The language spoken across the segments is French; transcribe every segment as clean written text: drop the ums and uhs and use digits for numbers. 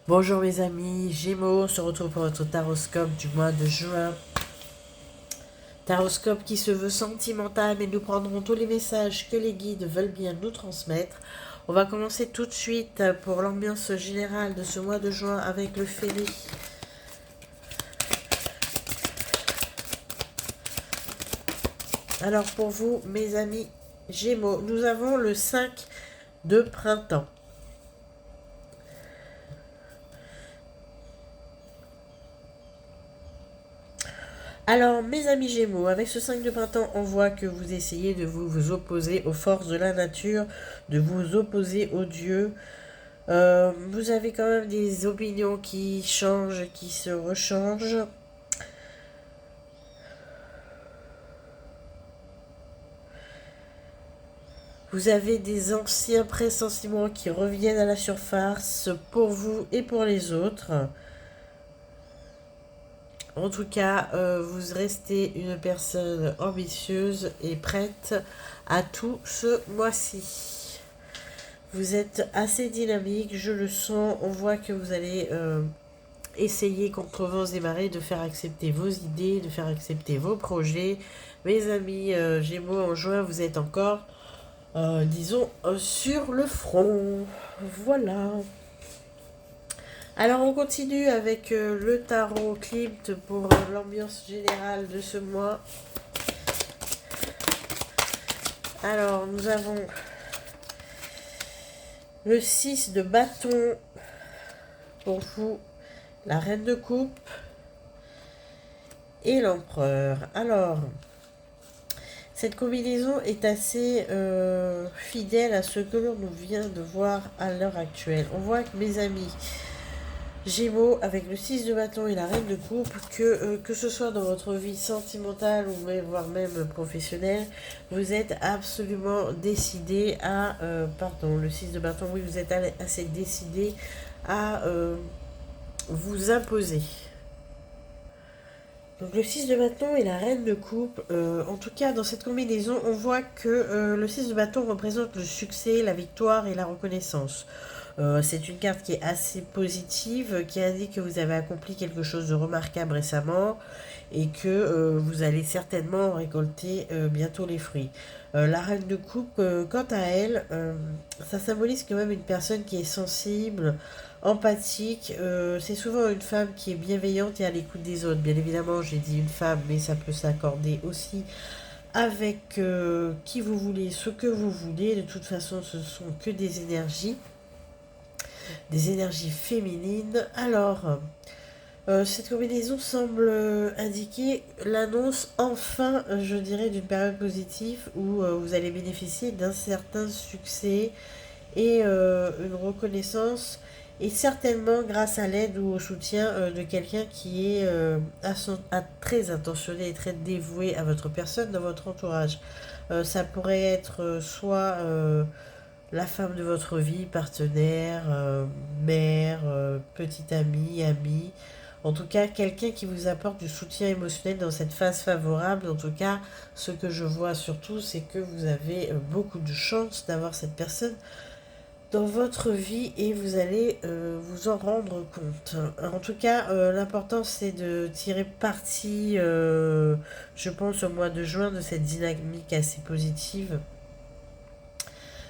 Bonjour mes amis, Gémeaux, on se retrouve pour votre taroscope du mois de juin. Taroscope qui se veut sentimental, mais nous prendrons tous les messages que les guides veulent bien nous transmettre. On va commencer tout de suite pour l'ambiance générale de ce mois de juin avec le félin. Alors pour vous, mes amis Gémeaux, nous avons le 5 de printemps. Alors, mes amis Gémeaux, avec ce 5 de printemps, on voit que vous essayez de vous opposer aux forces de la nature, de vous opposer aux dieux. Vous avez quand même des opinions qui changent, qui se rechangent. Vous avez des anciens pressentiments qui reviennent à la surface pour vous et pour les autres. En tout cas, vous restez une personne ambitieuse et prête à tout ce mois-ci. Vous êtes assez dynamique, je le sens. On voit que vous allez essayer contre vents et marées de faire accepter vos idées, de faire accepter vos projets. Mes amis Gémeaux, en juin, vous êtes encore, disons, sur le front. Voilà. Alors on continue avec le tarot Klimt pour l'ambiance générale de ce mois. Alors nous avons le 6 de bâton pour vous, la reine de coupe et l'empereur. Alors, cette combinaison est assez fidèle à ce que l'on vient de voir à l'heure actuelle. On voit que mes amis Gémeaux, avec le 6 de bâton et la reine de coupe, que ce soit dans votre vie sentimentale ou même, voire même professionnelle, vous êtes absolument décidé à... pardon, le 6 de bâton, oui, vous êtes assez décidé à vous imposer. Donc le 6 de bâton et la reine de coupe, en tout cas dans cette combinaison, on voit que le 6 de bâton représente le succès, la victoire et la reconnaissance. C'est une carte qui est assez positive, qui indique que vous avez accompli quelque chose de remarquable récemment et que vous allez certainement récolter bientôt les fruits. La reine de coupe, quant à elle, ça symbolise quand même une personne qui est sensible, empathique. C'est souvent une femme qui est bienveillante et à l'écoute des autres. Bien évidemment, j'ai dit une femme, mais ça peut s'accorder aussi avec qui vous voulez, ce que vous voulez. De toute façon, ce sont que des énergies féminines. Alors, cette combinaison semble indiquer l'annonce enfin, je dirais, d'une période positive où vous allez bénéficier d'un certain succès et une reconnaissance, et certainement grâce à l'aide ou au soutien de quelqu'un qui est très intentionné et très dévoué à votre personne dans votre entourage. Ça pourrait être soit la femme de votre vie, partenaire, mère, petite amie, ami. En tout cas, quelqu'un qui vous apporte du soutien émotionnel dans cette phase favorable. En tout cas, ce que je vois surtout, c'est que vous avez beaucoup de chance d'avoir cette personne dans votre vie et vous allez vous en rendre compte. En tout cas, l'important c'est de tirer parti, je pense, au mois de juin de cette dynamique assez positive.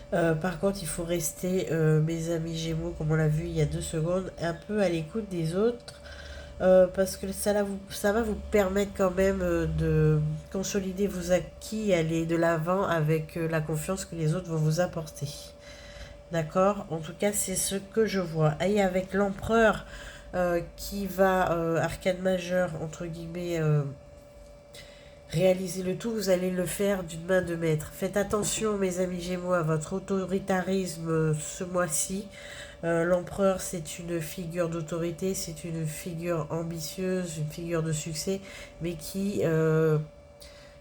Par contre, il faut rester, mes amis Gémeaux, comme on l'a vu il y a 2 secondes, un peu à l'écoute des autres. Parce que ça va vous permettre quand même de consolider vos acquis et aller de l'avant avec la confiance que les autres vont vous apporter. D'accord? En tout cas, c'est ce que je vois. Et avec l'empereur qui va, arcane majeure, entre guillemets, réaliser le tout, vous allez le faire d'une main de maître. Faites attention, mes amis Gémeaux, à votre autoritarisme ce mois-ci. L'empereur, c'est une figure d'autorité, c'est une figure ambitieuse, une figure de succès, mais qui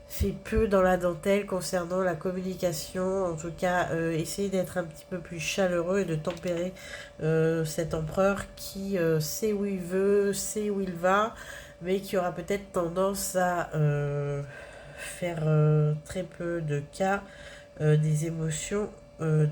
fait peu dans la dentelle concernant la communication. En tout cas, essayez d'être un petit peu plus chaleureux et de tempérer cet empereur qui sait où il veut, sait où il va, mais qui aura peut-être tendance à faire très peu de cas des émotions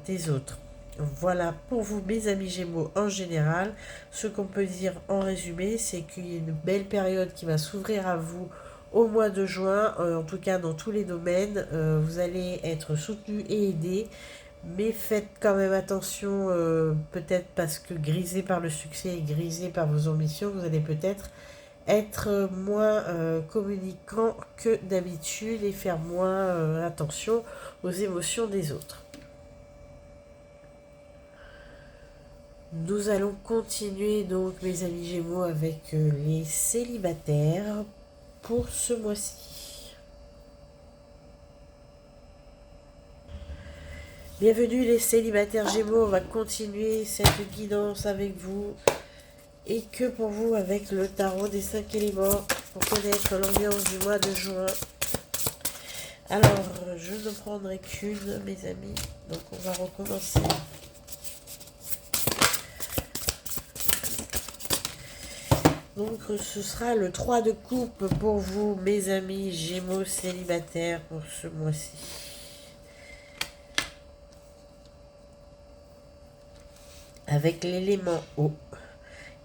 des autres. Voilà pour vous, mes amis Gémeaux, en général. Ce qu'on peut dire en résumé, c'est qu'il y a une belle période qui va s'ouvrir à vous au mois de juin, en tout cas dans tous les domaines. Vous allez être soutenu et aidé, mais faites quand même attention, peut-être parce que grisé par le succès et grisé par vos ambitions, vous allez peut-être être moins communicant que d'habitude et faire moins attention aux émotions des autres. Nous allons continuer donc, mes amis Gémeaux, avec les célibataires pour ce mois-ci. Bienvenue les célibataires Gémeaux, on va continuer cette guidance avec vous. Et que pour vous avec le tarot des 5 éléments pour connaître l'ambiance du mois de juin. Alors, je ne prendrai qu'une, mes amis, donc on va recommencer. Donc ce sera le 3 de coupe pour vous, mes amis Gémeaux célibataires, pour ce mois-ci. Avec l'élément eau,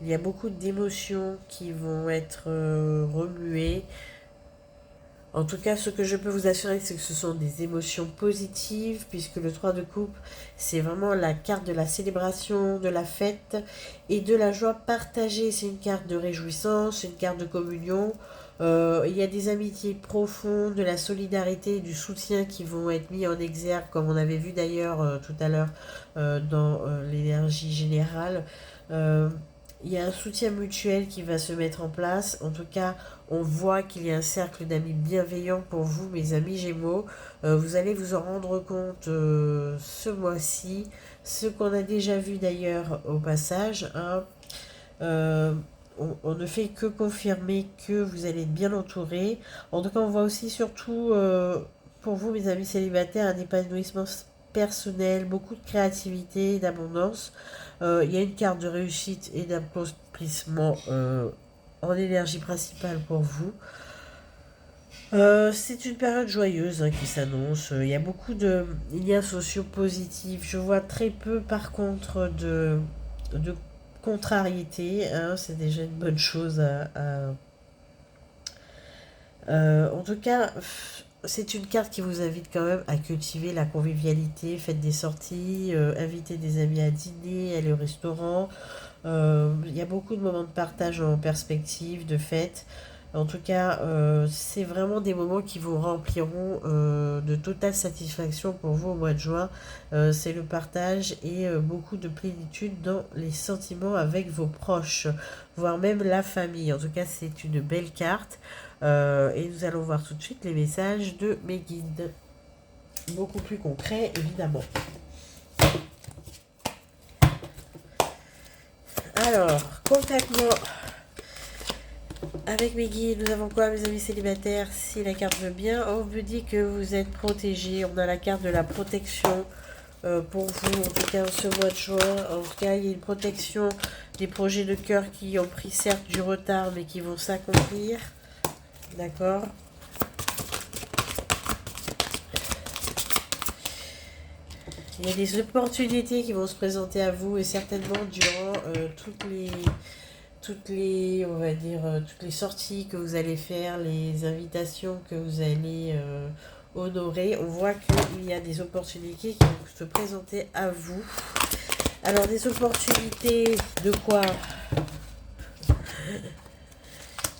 il y a beaucoup d'émotions qui vont être remuées. En tout cas, ce que je peux vous assurer, c'est que ce sont des émotions positives, puisque le 3 de coupe, c'est vraiment la carte de la célébration, de la fête et de la joie partagée. C'est une carte de réjouissance, une carte de communion. Il y a des amitiés profondes, de la solidarité et du soutien qui vont être mis en exergue, comme on avait vu d'ailleurs tout à l'heure dans l'énergie générale. Il y a un soutien mutuel qui va se mettre en place. En tout cas, on voit qu'il y a un cercle d'amis bienveillants pour vous, mes amis Gémeaux. Vous allez vous en rendre compte ce mois-ci. Ce qu'on a déjà vu d'ailleurs au passage. Hein. On ne fait que confirmer que vous allez être bien entouré. En tout cas, on voit aussi surtout pour vous, mes amis célibataires, un épanouissement personnel, beaucoup de créativité, d'abondance. Il y a une carte de réussite et d'accomplissement en énergie principale pour vous. C'est une période joyeuse qui s'annonce. Il y a beaucoup de liens sociaux positifs. Je vois très peu, par contre, de contrariété. Hein. C'est déjà une bonne chose en tout cas, c'est une carte qui vous invite quand même à cultiver la convivialité. Faites des sorties, invitez des amis à dîner, aller au restaurant. Il y a beaucoup de moments de partage en perspective, de fête. En tout cas, c'est vraiment des moments qui vous rempliront de totale satisfaction pour vous au mois de juin. C'est le partage et beaucoup de plénitude dans les sentiments avec vos proches, voire même la famille. En tout cas, c'est une belle carte. Et nous allons voir tout de suite les messages de mes guides. Beaucoup plus concrets, évidemment. Alors, concrètement, avec mes guides, nous avons quoi, mes amis célibataires? Si la carte veut bien, on me dit que vous êtes protégés. On a la carte de la protection pour vous, en tout cas ce mois de juin. En tout cas, il y a une protection des projets de cœur qui ont pris certes du retard, mais qui vont s'accomplir. D'accord? Il y a des opportunités qui vont se présenter à vous et certainement durant on va dire, toutes les sorties que vous allez faire, les invitations que vous allez honorer. On voit qu'il y a des opportunités qui vont se présenter à vous. Alors, des opportunités de quoi?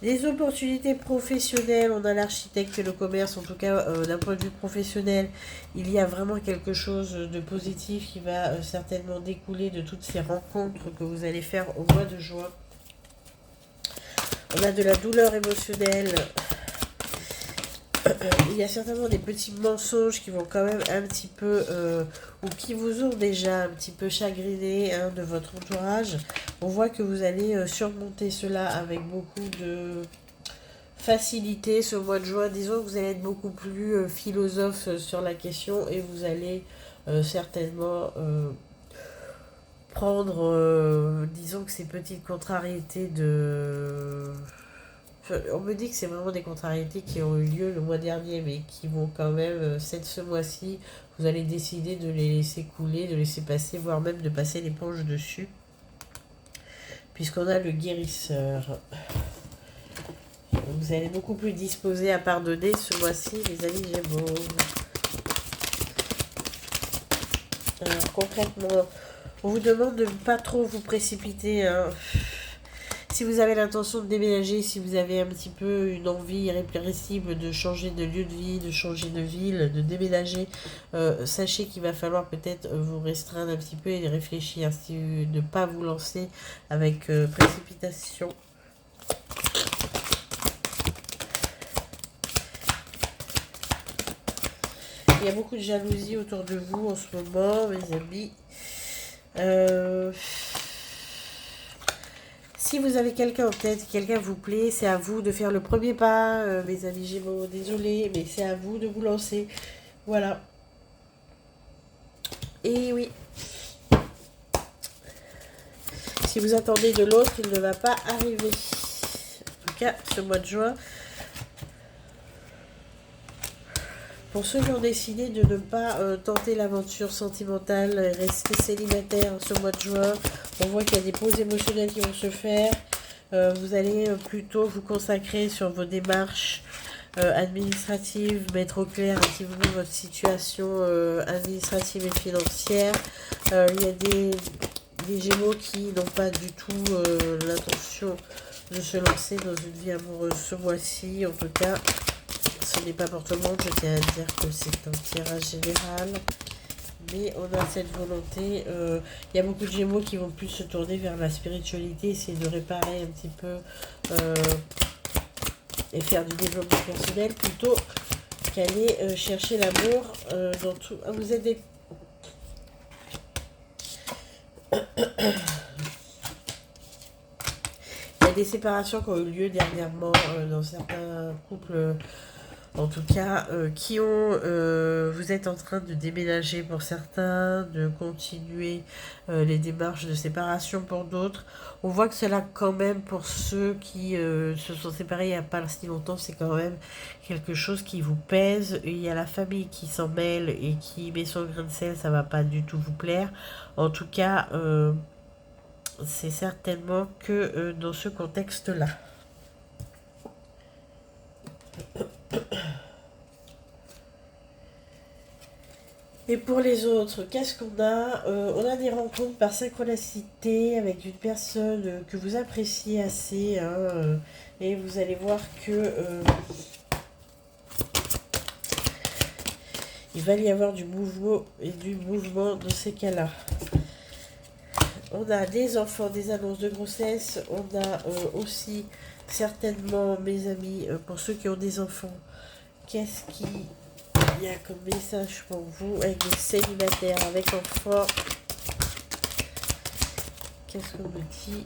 Des opportunités professionnelles, on a l'architecte et le commerce, en tout cas d'un point de vue professionnel, il y a vraiment quelque chose de positif qui va certainement découler de toutes ces rencontres que vous allez faire au mois de juin. On a de la douleur émotionnelle. Il y a certainement des petits mensonges qui vont quand même un petit peu, ou qui vous ont déjà un petit peu chagriné hein, de votre entourage. On voit que vous allez surmonter cela avec beaucoup de facilité ce mois de juin. Disons que vous allez être beaucoup plus philosophe sur la question et vous allez certainement prendre, disons que ces petites contrariétés de... On me dit que c'est vraiment des contrariétés qui ont eu lieu le mois dernier, mais qui vont quand même, ce mois-ci, vous allez décider de les laisser couler, de laisser passer, voire même de passer l'éponge dessus. Puisqu'on a le guérisseur. Vous allez beaucoup plus disposé à pardonner ce mois-ci, les amis Gémeaux. Alors, concrètement, on vous demande de ne pas trop vous précipiter. Hein. Si vous avez l'intention de déménager, si vous avez un petit peu une envie irrépressible de changer de lieu de vie, de changer de ville, de déménager, sachez qu'il va falloir peut-être vous restreindre un petit peu et réfléchir, si ne pas vous lancer avec précipitation. Il y a beaucoup de jalousie autour de vous en ce moment, mes amis. Si vous avez quelqu'un en tête, quelqu'un vous plaît, c'est à vous de faire le premier pas, mes amis Gémeaux. Désolé, mais c'est à vous de vous lancer. Voilà. Et oui. Si vous attendez de l'autre, il ne va pas arriver. En tout cas, ce mois de juin. Pour ceux qui ont décidé de ne pas tenter l'aventure sentimentale, rester célibataire ce mois de juin, on voit qu'il y a des pauses émotionnelles qui vont se faire. Vous allez plutôt vous consacrer sur vos démarches administratives, mettre au clair un petit peu votre situation administrative et financière. Il y a des Gémeaux qui n'ont pas du tout l'intention de se lancer dans une vie amoureuse ce mois-ci. En tout cas, ce n'est pas pour tout le monde, je tiens à dire que c'est un tirage général. Mais on a cette volonté. Il y a beaucoup de Gémeaux qui vont plus se tourner vers la spiritualité, essayer de réparer un petit peu et faire du développement personnel plutôt qu'aller chercher l'amour dans tout. Ah, vous êtes des... Il y a des séparations qui ont eu lieu dernièrement dans certains couples. En tout cas, vous êtes en train de déménager pour certains, de continuer les démarches de séparation pour d'autres. On voit que cela quand même, pour ceux qui se sont séparés il n'y a pas si longtemps, c'est quand même quelque chose qui vous pèse. Il y a la famille qui s'en mêle et qui met son grain de sel, ça va pas du tout vous plaire. En tout cas, c'est certainement que dans ce contexte-là. Et pour les autres, qu'est-ce qu'on a on a des rencontres par synchronicité avec une personne que vous appréciez assez. Hein, et vous allez voir que il va y avoir du mouvement dans ces cas-là. On a des enfants, des annonces de grossesse. On a aussi certainement, mes amis, pour ceux qui ont des enfants, qu'est-ce qui... Il y a comme message pour vous avec des célibataires, avec enfants. Qu'est-ce qu'on me dit?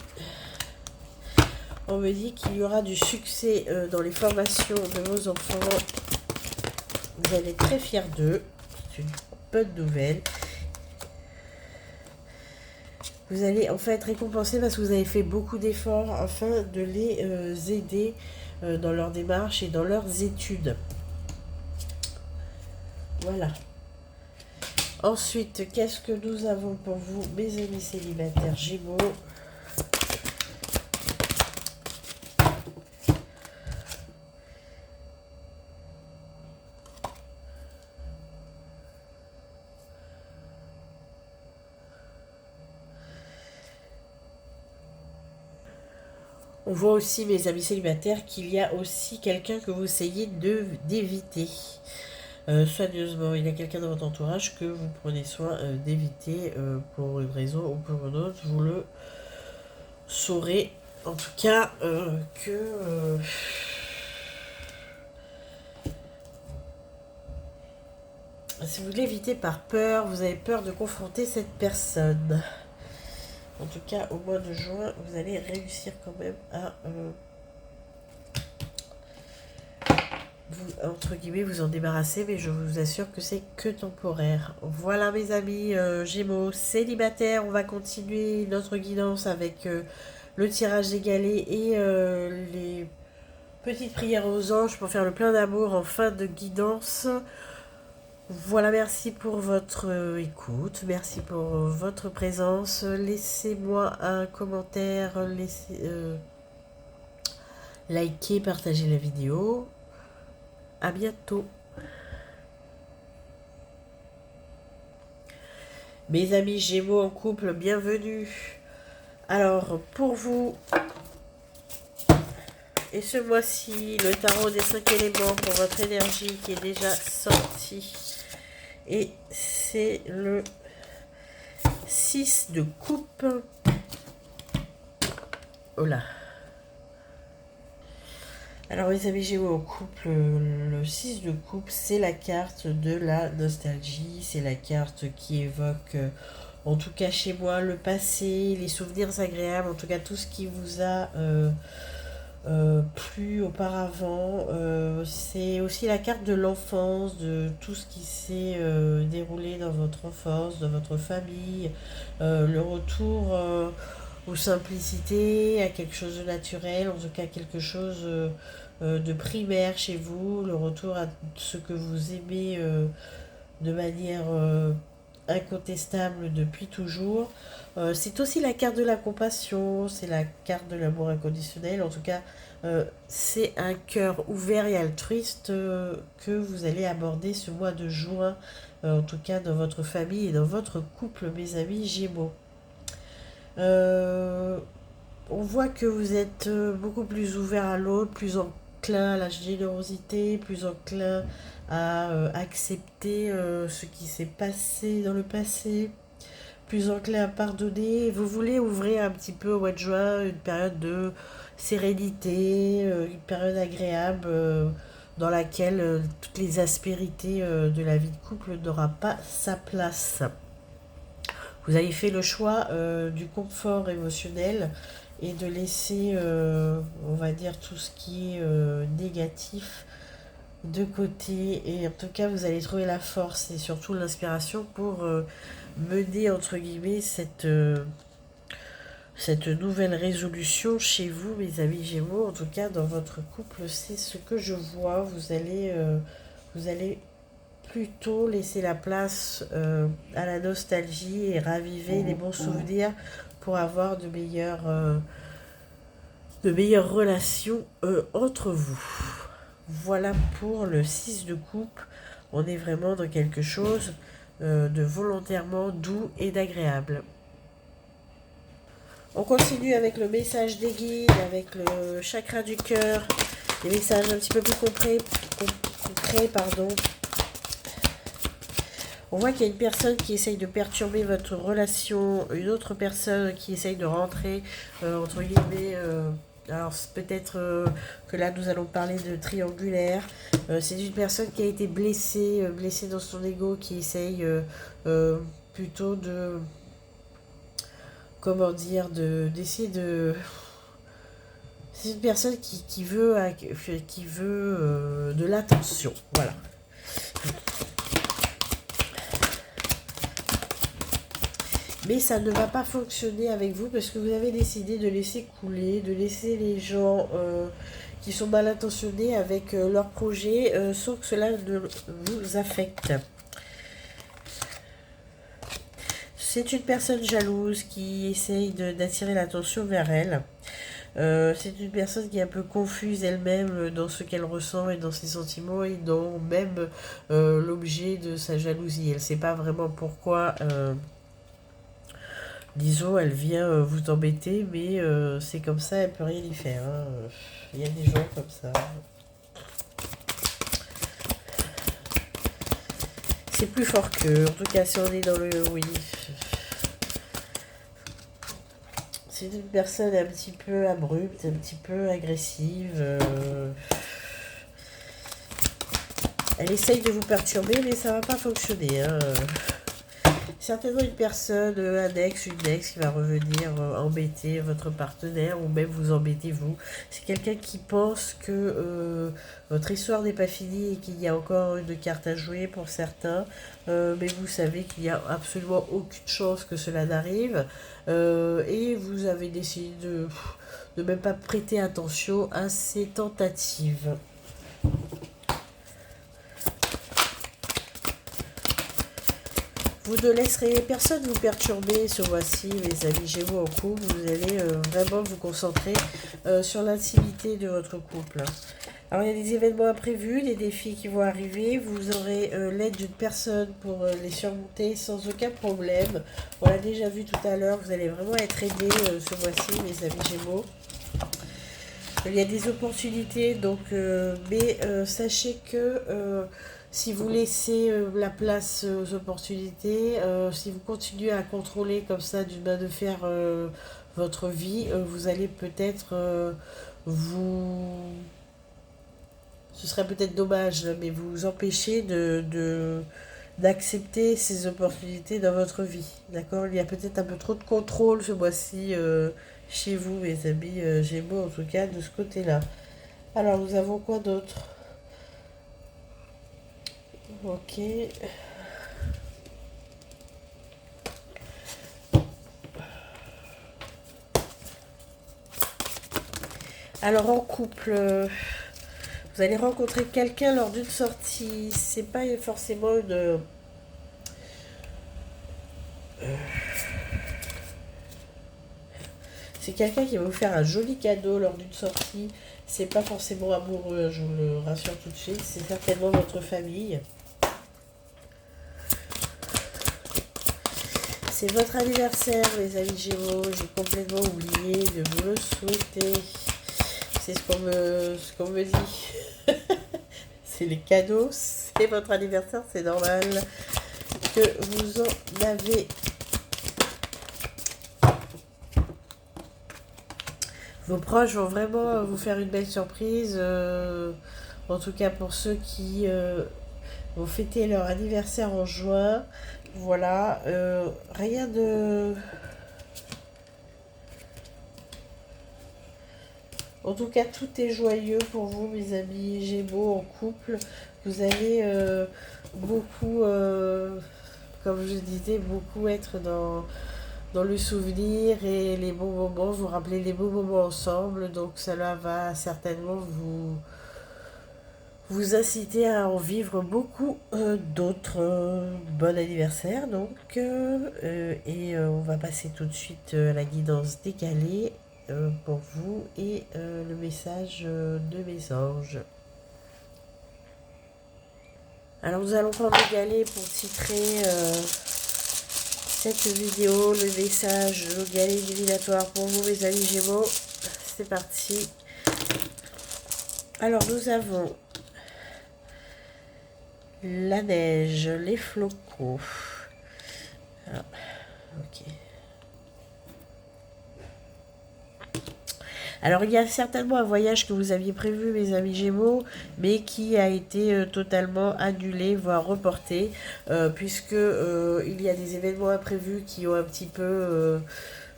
On me dit qu'il y aura du succès dans les formations de vos enfants. Vous allez être très fiers d'eux. C'est une bonne nouvelle. Vous allez en fait être récompensé parce que vous avez fait beaucoup d'efforts afin de les aider dans leur démarche et dans leurs études. Voilà. Ensuite, qu'est-ce que nous avons pour vous, mes amis célibataires Gémeaux? On voit aussi, mes amis célibataires, qu'il y a aussi quelqu'un que vous essayez d'éviter. Soigneusement, il y a quelqu'un dans votre entourage que vous prenez soin d'éviter pour une raison ou pour une autre. Vous le saurez en tout cas si vous l'évitez par peur, vous avez peur de confronter cette personne. En tout cas, au mois de juin, vous allez réussir quand même à vous, entre guillemets, vous en débarrasser, mais je vous assure que c'est que temporaire. Voilà, mes amis Gémeaux célibataires, on va continuer notre guidance avec le tirage égalé et les petites prières aux anges pour faire le plein d'amour en fin de guidance. Voilà, merci pour votre écoute, merci pour votre présence. Laissez-moi un commentaire, likez, partagez la vidéo. À bientôt. Mes amis Gémeaux en couple, bienvenue. Alors, pour vous, et ce mois-ci, le tarot des 5 éléments pour votre énergie qui est déjà sorti. Et c'est le 6 de coupe. Oh là. Alors mes amis Gémeaux en couple, le 6 de coupe, c'est la carte de la nostalgie. C'est la carte qui évoque, en tout cas chez moi, le passé, les souvenirs agréables, en tout cas tout ce qui vous a plu auparavant. C'est aussi la carte de l'enfance, de tout ce qui s'est déroulé dans votre enfance, dans votre famille, le retour aux simplicités, à quelque chose de naturel, en tout cas quelque chose de primaire chez vous, le retour à ce que vous aimez de manière incontestable depuis toujours. C'est aussi la carte de la compassion, c'est la carte de l'amour inconditionnel. En tout cas, c'est un cœur ouvert et altruiste que vous allez aborder ce mois de juin, en tout cas dans votre famille et dans votre couple, mes amis Gémeaux. Euh, on voit que vous êtes beaucoup plus ouvert à l'autre, plus enclin à la générosité, plus enclin à accepter ce qui s'est passé dans le passé, plus enclin à pardonner. Vous voulez ouvrir un petit peu au mois de juin une période de sérénité, une période agréable dans laquelle toutes les aspérités de la vie de couple n'aura pas sa place. Vous avez fait le choix du confort émotionnel et de laisser, on va dire, tout ce qui est négatif de côté. Et en tout cas, vous allez trouver la force et surtout l'inspiration pour mener, entre guillemets, cette nouvelle résolution chez vous, mes amis Gémeaux. En tout cas, dans votre couple, c'est ce que je vois. Vous allez plutôt laisser la place à la nostalgie et raviver les bons souvenirs pour avoir de meilleures relations entre vous. Voilà pour le 6 de coupe. On est vraiment dans quelque chose de volontairement doux et d'agréable. On continue avec le message des guides, avec le chakra du cœur, des messages un petit peu plus concrets, pardon. On voit qu'il y a une personne qui essaye de perturber votre relation, une autre personne qui essaye de rentrer, entre guillemets, alors peut-être que là nous allons parler de triangulaire. C'est une personne qui a été blessée dans son ego, qui essaye plutôt de, comment dire, d'essayer de... C'est une personne qui veut de l'attention, voilà. Mais ça ne va pas fonctionner avec vous parce que vous avez décidé de laisser couler, de laisser les gens qui sont mal intentionnés avec leurs projets sans que cela ne vous affecte. C'est une personne jalouse qui essaye d'attirer l'attention vers elle. C'est une personne qui est un peu confuse elle-même dans ce qu'elle ressent et dans ses sentiments et dans même l'objet de sa jalousie. Elle ne sait pas vraiment pourquoi... disons, elle vient vous embêter, mais c'est comme ça, elle peut rien y faire. Hein. Il y a des gens comme ça. C'est plus fort qu'eux. En tout cas, si on est dans le oui. C'est une personne un petit peu abrupte, un petit peu agressive. Elle essaye de vous perturber, mais ça va pas fonctionner. Hein. Certainement une personne, un ex, une ex qui va revenir embêter votre partenaire ou même vous embêter vous. C'est quelqu'un qui pense que votre histoire n'est pas finie et qu'il y a encore une carte à jouer pour certains. Mais vous savez qu'il n'y a absolument aucune chance que cela n'arrive. Et vous avez décidé de même pas prêter attention à ces tentatives. Vous ne laisserez personne vous perturber ce mois-ci, mes amis Gémeaux en couple. Vous allez vraiment vous concentrer sur l'intimité de votre couple. Alors, il y a des événements imprévus, des défis qui vont arriver. Vous aurez l'aide d'une personne pour les surmonter sans aucun problème. On l'a déjà vu tout à l'heure, vous allez vraiment être aidés ce mois-ci, mes amis Gémeaux. Il y a des opportunités, donc, mais sachez que si vous laissez la place aux opportunités, si vous continuez à contrôler comme ça d'une main de fer votre vie, vous allez peut-être vous... Ce serait peut-être dommage, mais vous empêcher d'accepter ces opportunités dans votre vie. D'accord? Il y a peut-être un peu trop de contrôle ce mois-ci chez vous, mes amis Gémeaux, en tout cas de ce côté-là. Alors, nous avons quoi d'autre? Ok. Alors, en couple, vous allez rencontrer quelqu'un lors d'une sortie. C'est pas forcément une... C'est quelqu'un qui va vous faire un joli cadeau lors d'une sortie. C'est pas forcément amoureux, je vous le rassure tout de suite. C'est certainement votre famille. C'est votre anniversaire, mes amis Gémeaux. J'ai complètement oublié de vous le souhaiter. C'est ce qu'on me dit. C'est les cadeaux, c'est votre anniversaire, c'est normal que vous en avez. Vos proches vont vraiment vous faire une belle surprise. En tout cas pour ceux qui vont fêter leur anniversaire en juin. Voilà. Rien de... En tout cas, tout est joyeux pour vous, mes amis Gémeaux en couple. Vous allez beaucoup, comme je disais, beaucoup être dans le souvenir et les bons moments, vous rappelez les bons moments ensemble. Donc cela va certainement vous inciter à en vivre beaucoup d'autres. Bon anniversaire donc. On va passer tout de suite à la guidance décalée pour vous et le message de mes anges. Alors nous allons prendre le galet pour titrer cette vidéo, le message, le galet divinatoire pour vous, mes amis Gémeaux. C'est parti. Alors nous avons la neige, les flocons. Alors, ok. Alors il y a certainement un voyage que vous aviez prévu, mes amis Gémeaux, mais qui a été totalement annulé, voire reporté, puisque il y a des événements imprévus qui ont un petit peu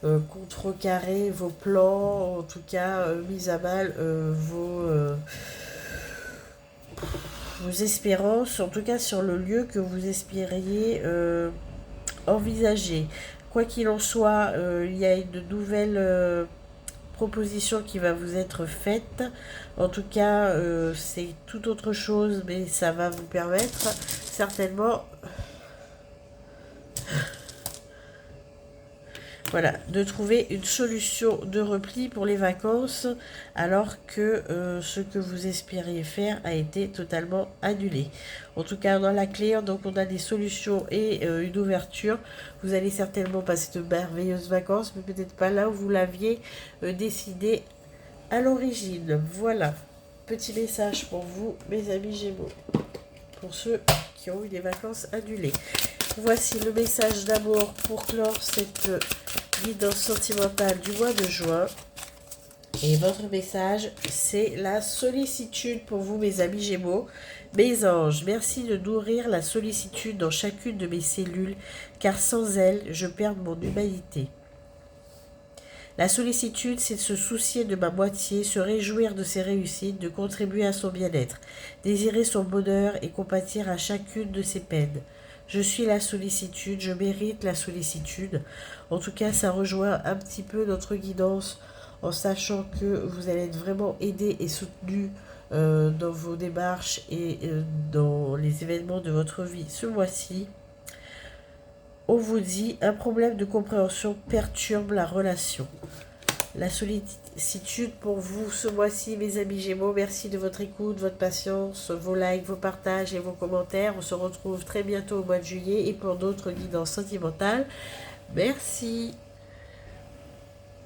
contrecarré vos plans, en tout cas mis à mal vos espérances, en tout cas sur le lieu que vous espériez envisager. Quoi qu'il en soit, il y a une nouvelle proposition qui va vous être faite. En tout cas, c'est tout autre chose, mais ça va vous permettre certainement voilà, de trouver une solution de repli pour les vacances, alors que ce que vous espériez faire a été totalement annulé. En tout cas, dans la clé, donc on a des solutions et une ouverture. Vous allez certainement passer de merveilleuses vacances, mais peut-être pas là où vous l'aviez décidé à l'origine. Voilà, petit message pour vous, mes amis Gémeaux, pour ceux qui ont eu des vacances annulées. Voici le message d'amour pour clore cette guidance sentimentale du mois de juin. Et votre message, c'est la sollicitude pour vous, mes amis Gémeaux. Mes anges, merci de nourrir la sollicitude dans chacune de mes cellules, car sans elle, je perds mon humanité. La sollicitude, c'est de se soucier de ma moitié, se réjouir de ses réussites, de contribuer à son bien-être, désirer son bonheur et compatir à chacune de ses peines. Je suis la sollicitude, je mérite la sollicitude. En tout cas, ça rejoint un petit peu notre guidance en sachant que vous allez être vraiment aidé et soutenu dans vos démarches et dans les événements de votre vie ce mois-ci. On vous dit, un problème de compréhension perturbe la relation. La sollicitude pour vous ce mois-ci, mes amis Gémeaux. Merci de votre écoute, votre patience, vos likes, vos partages et vos commentaires. On se retrouve très bientôt au mois de juillet et pour d'autres guidances sentimentales. Merci.